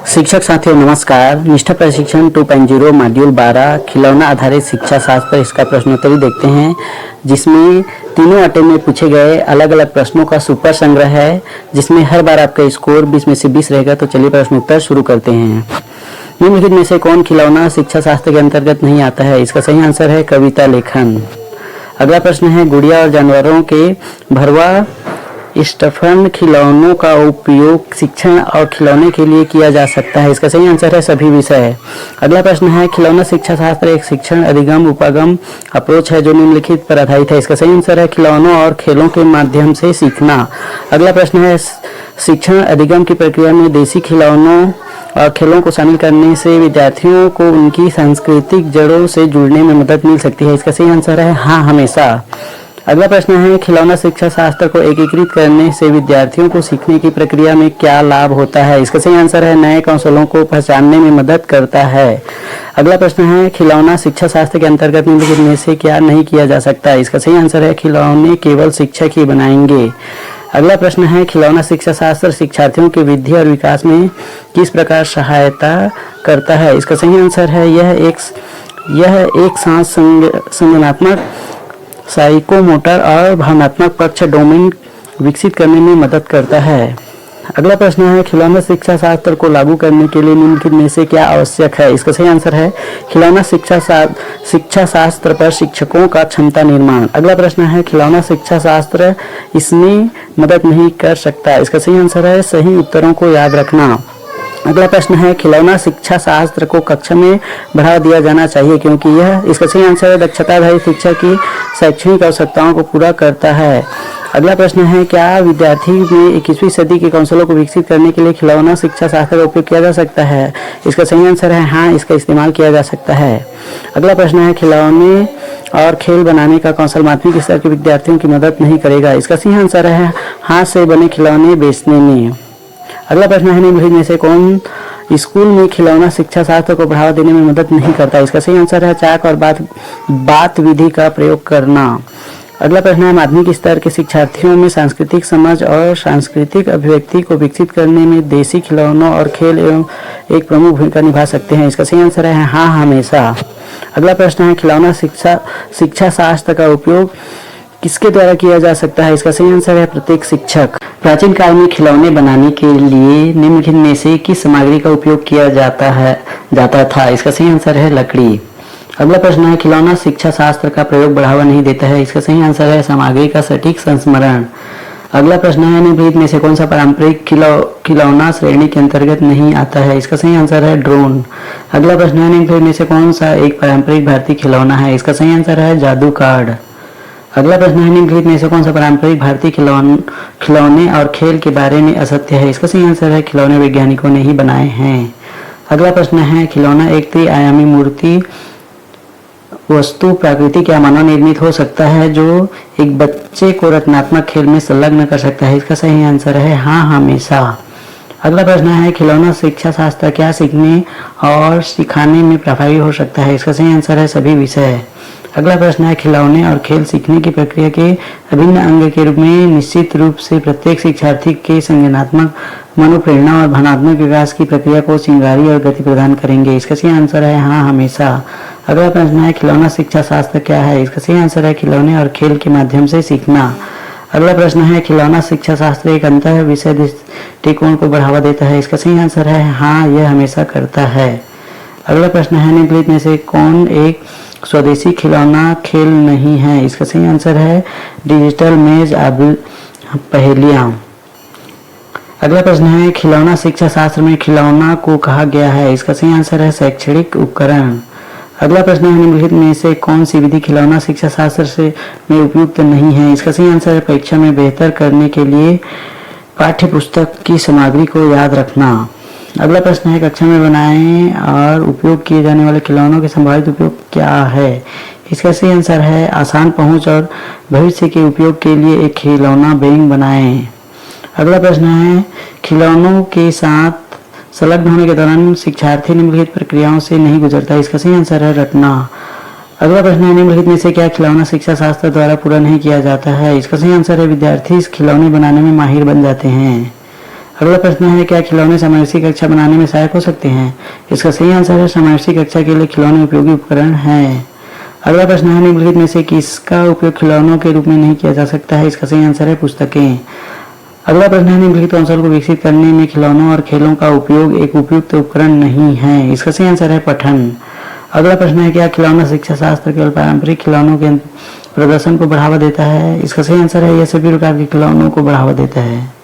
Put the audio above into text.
शिक्षक साथियों नमस्कार। निष्ठा प्रशिक्षण 2.0 मॉड्यूल 12 खिलौना आधारित शिक्षा शास्त्र पर इसका प्रश्नोत्तरी देखते हैं, जिसमें तीनों अटेम्प्ट में पूछे गए अलग अलग प्रश्नों का सुपर संग्रह है, जिसमें हर बार आपका स्कोर 20 में से 20 रहेगा। तो चलिए प्रश्नोत्तर शुरू करते हैं। निम्नलिखित में से कौन खिलौना शिक्षा शास्त्र के अंतर्गत नहीं आता है? इसका सही आंसर है कविता लेखन। अगला प्रश्न है, गुड़िया और जानवरों के भरवा स्टफन खिलौनों का उपयोग शिक्षण और खिलौने के लिए किया जा सकता है। इसका सही आंसर है सभी विषय। अगला प्रश्न है, खिलौना शिक्षा शास्त्र एक शिक्षण अधिगम उपागम अप्रोच है जो निम्नलिखित पर आधारित है। इसका सही आंसर है खिलौनों और खेलों के माध्यम से सीखना। अगला प्रश्न है, शिक्षण अधिगम की प्रक्रिया में देसी खिलौनों और खेलों को शामिल करने से विद्यार्थियों को उनकी सांस्कृतिक जड़ों से जुड़ने में मदद मिल सकती है। इसका सही आंसर है हाँ, हमेशा। अगला प्रश्न है, खिलौना शिक्षा शास्त्र को एकीकृत करने से विद्यार्थियों को सीखने की प्रक्रिया में क्या लाभ होता है? इसका सही आंसर है नए कौशलों को पहचानने में मदद करता है। अगला प्रश्न है, खिलौना शिक्षा शास्त्र के अंतर्गत निम्नलिखित में से क्या नहीं किया जा सकता? इसका सही आंसर है खिलौने केवल शिक्षक ही बनाएंगे। अगला प्रश्न है, खिलौना शिक्षा शास्त्र शिक्षार्थियों की वृद्धि और विकास में किस प्रकार सहायता करता है? इसका सही आंसर है यह एक सांस संज्ञानात्मक साइकोमोटर और भावनात्मक पक्ष डोमेन विकसित करने में मदद करता है। अगला प्रश्न है, खिलौना शिक्षा शास्त्र को लागू करने के लिए निम्नलिखित में से क्या आवश्यक है? इसका सही आंसर है खिलौना शिक्षा शास्त्र पर शिक्षकों का क्षमता निर्माण। अगला प्रश्न है, खिलौना शिक्षा शास्त्र इसमें मदद नहीं कर सकता। इसका सही आंसर है सही उत्तरों को याद रखना। अगला प्रश्न है, खिलौना शिक्षा शास्त्र को कक्षा में बढ़ावा दिया जाना चाहिए क्योंकि यह इसका सही आंसर है दक्षता आधारित शिक्षा की शैक्षणिक आवश्यकताओं को पूरा करता है। अगला प्रश्न है, क्या विद्यार्थी में 21वीं सदी के कौशलों को विकसित करने के लिए खिलौना शिक्षा शास्त्र का उपयोग किया जा सकता है? इसका सही आंसर है हाँ, इसका इस्तेमाल किया जा सकता है। अगला प्रश्न है, खिलौने और खेल बनाने का कौशल माध्यमिक स्तर के विद्यार्थियों की मदद नहीं करेगा। इसका सही आंसर है हाथ से बने खिलौने बेचने में। अगला प्रश्न है, निम्नलिखित में से कौन स्कूल में खिलौना शिक्षा शास्त्र को बढ़ावा देने में मदद नहीं करता? इसका सही आंसर है चाक और बात विधि का प्रयोग करना। अगला प्रश्न है, माध्यमिक स्तर के शिक्षार्थियों में सांस्कृतिक समझ और सांस्कृतिक अभिव्यक्ति को विकसित करने में देसी खिलौनों और खेल एवं एक प्रमुख भूमिका निभा सकते हैं। इसका सही आंसर है हाँ, हमेशा। अगला प्रश्न है, खिलौना शिक्षा शास्त्र का उपयोग किसके द्वारा किया जा सकता है? इसका सही आंसर है प्रत्येक शिक्षक। प्राचीन काल में खिलौने बनाने के लिए निम्नलिखित में से किस सामग्री का उपयोग किया जाता था? इसका सही आंसर है लकड़ी। अगला प्रश्न है, खिलौना शिक्षा शास्त्र का प्रयोग बढ़ावा नहीं देता है। इसका सही आंसर है सामग्री का सटीक संस्मरण। अगला प्रश्न है, निम्नलिखित में से कौन सा पारंपरिक खिलौना श्रेणी के अंतर्गत नहीं आता है? इसका सही आंसर है ड्रोन। अगला प्रश्न है, निम्नलिखित में से कौन सा एक पारंपरिक भारतीय खिलौना है? इसका सही आंसर है जादू कार्ड। अगला प्रश्न है, निम्नलिखित में से कौन सा पारंपरिक भारतीय खिलौने और खेल के बारे में असत्य है? इसका सही आंसर है खिलौने वैज्ञानिकों ने ही बनाए हैं। अगला प्रश्न है, खिलौना एक त्रिआयामी मूर्ति वस्तु प्राकृतिक या मानव निर्मित हो सकता है जो एक बच्चे को रचनात्मक खेल में संलग्न कर सकता है। इसका सही आंसर है हाँ, हमेशा। अगला प्रश्न है, खिलौना शिक्षा शास्त्र क्या सीखने और सिखाने में प्रभावी हो सकता है? इसका सही आंसर है सभी विषय। अगला प्रश्न है, खिलौने और खेल सीखने की प्रक्रिया के अभिन्न अंग के रूप में निश्चित रूप से प्रत्येक शिक्षार्थी के संज्ञानात्मक मनोप्रेरणा और भावनात्मक विकास की प्रक्रिया को श्रृंगारी और गति प्रदान करेंगे। इसका सही आंसर है हाँ, हमेशा। अगला प्रश्न है, खिलौना शिक्षा शास्त्र क्या है? इसका सही आंसर है खिलौने और खेल के माध्यम से सीखना। अगला प्रश्न है, खिलौना शिक्षा शास्त्र एक अंतर विषय दृष्टिकोण को बढ़ावा देता है। इसका सही आंसर है हाँ, यह हमेशा करता है। अगला प्रश्न है, निम्नलिखित में से कौन एक स्वदेशी खिलौना खेल नहीं है? इसका सही आंसर है डिजिटल मेज पहेलियां। अगला प्रश्न है, खिलौना शिक्षा शास्त्र में खिलौना को कहा गया है? इसका सही आंसर है शैक्षणिक उपकरण। अगला प्रश्न है, निम्नलिखित में से कौन सी विधि खिलौना शिक्षा शास्त्र में उपयुक्त नहीं है? इसका सही आंसर है परीक्षा में बेहतर करने के लिए पाठ्य पुस्तक की सामग्री को याद रखना। अगला प्रश्न है, कक्षा में बनाए और उपयोग किए जाने वाले खिलौनों के संभावित उपयोग क्या है? इसका सही आंसर है आसान पहुंच और भविष्य के उपयोग के लिए एक खिलौना बैंक बनाएं। अगला प्रश्न है, खिलौनों के साथ संलग्न होने के दौरान शिक्षार्थी निम्नलिखित प्रक्रियाओं से नहीं गुजरता। इसका सही आंसर है रटना। अगला प्रश्न है, निम्नलिखित में से क्या खिलौना शिक्षा शास्त्र द्वारा पूरा नहीं किया जाता है? इसका सही आंसर है विद्यार्थी इस खिलौने बनाने में माहिर बन जाते हैं। अगला प्रश्न है, क्या खिलौने समवर्षीय कक्षा बनाने में सहायक हो सकते हैं? इसका सही आंसर है, समवर्षीय कक्षा के लिए खिलौने उपयोगी उपकरण हैं। अगला प्रश्न है, निम्नलिखित में से किसका उपयोग खिलौनों के रूप में नहीं किया जा सकता है? इसका सही आंसर है, पुस्तकें। अगला प्रश्न है, निम्नलिखित कौशल को विकसित करने में खिलौनों और खेलों का उपयोग एक उपयुक्त उपकरण नहीं है? इसका सही आंसर है, पठन। अगला प्रश्न है, क्या खिलौना शिक्षा शास्त्र केवल पारंपरिक खिलौनों के प्रदर्शन को बढ़ावा देता है? इसका सही आंसर है, यह सभी प्रकार के खिलौनों को बढ़ावा देता है।